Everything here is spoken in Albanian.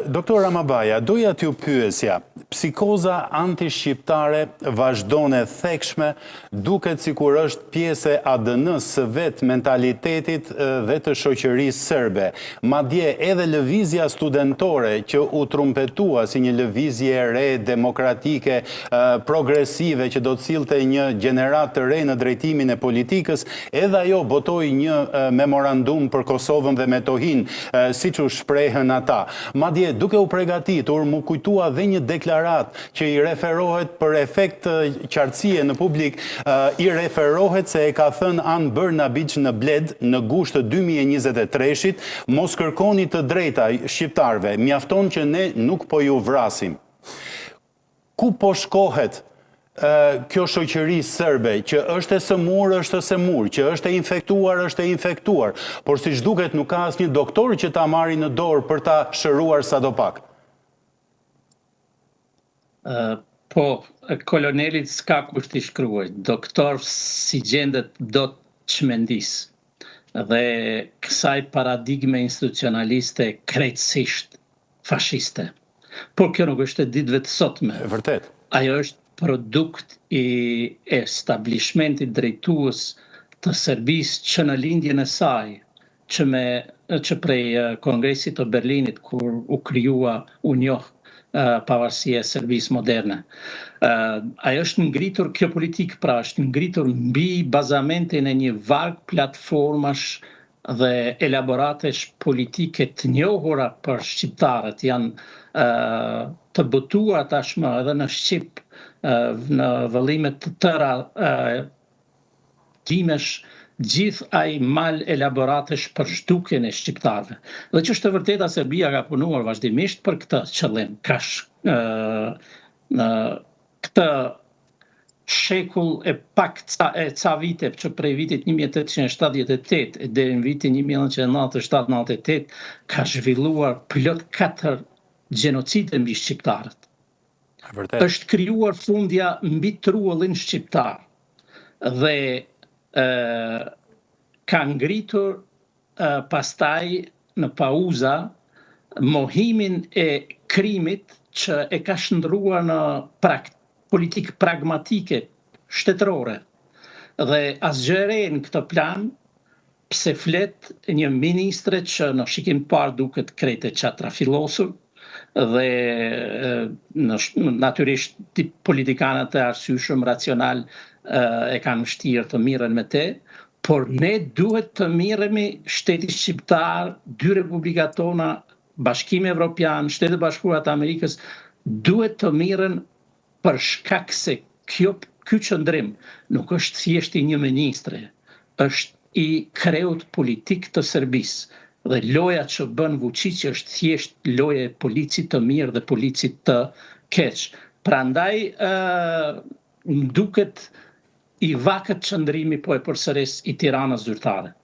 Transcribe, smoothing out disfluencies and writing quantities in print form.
Doktor Ramabaja, doja t'ju pyesja, psikoza anti-shqiptare vazhdon e thekshme, duket sikur është pjesë e ADN-s së vet mentalitetit dhe të shoqërisë serbe. Madje edhe lëvizja studentore që u trumpetua si një lëvizje e re, demokratike, progresive, që do të sillte një gjenerat të re në drejtimin e politikës, edhe ajo botoi një memorandum për Kosovën dhe Metohin, siç u shprehën ata. Madje duke u përgatitur, mu kujtua dhe një deklarat që i referohet për efekt qartësie në publik, i referohet se e ka thënë Anë Brnabić në Bled në gusht të 2023-shit, mos kërkoni të drejta shqiptarve, mjafton që ne nuk po ju vrasim. Ku po shkohet kjo shoqëri serbe, që është e sëmur, që është e infektuar, por si shduket nuk ka asnjë doktor që ta marri në dorë për ta shëruar sadopak? Po, kolonelit s'ka kusht i shkruaj, doktor si gjendet do të çmendis. Dhe kësaj paradigme institucionaliste krejtësisht fashiste. Por kjo nuk është e ditëve të sotme. Vërtet. Ajo është produkt i establishmentit drejtues të Serbisë që në lindjen e saj, që prej Kongresit të Berlinit, kur u krijua u njoh pavarësia e Serbisë moderne. Ajo është ngritur, kjo politikë pra është ngritur mbi bazamentin e një varg platformash dhe elaboratesh politike të njohura për shqiptarët, janë të botuar tashmë edhe në Shqip, në vëllimet të tëra timesh, gjithë ai mal elaboratesh për zhdukjen e shqiptarëve. Dhe që është të vërteta, Serbia ka punuar vazhdimisht për këtë qëllim. Këtë shekull e pak ca vite, që prej vitit 1878 deri në vitin 1997-98, ka zhvilluar plot 4 gjenocide mbi shqiptarët. Është krijuar fundja mbi trullin shqiptar dhe ka ngritur pastaj në pauza mohimin e krimit që e ka shndruar në politikë pragmatike shtetërore. Dhe asgjë e re në këtë plan, pse flet një ministre që në shikim parë duket krejt e qatrafillosur, dhe natyrisht politikanët e arsyeshëm racional e kanë vështirë të mirën me te, por ne duhet të miremi, shteti shqiptar, 2 republikat tona, Bashkimi Evropian, Shtetet Bashkuara të Amerikës, duhet të mirën për shkak se ky qëndrim nuk është thjesht i një ministre, është i kreut politik të Serbisë. Dhe loja që bën Vučić është thjesht loja e policit të mirë dhe policit të keq. Prandaj më duket i vakët qëndrimi po e përsëris i Tiranës zyrtare.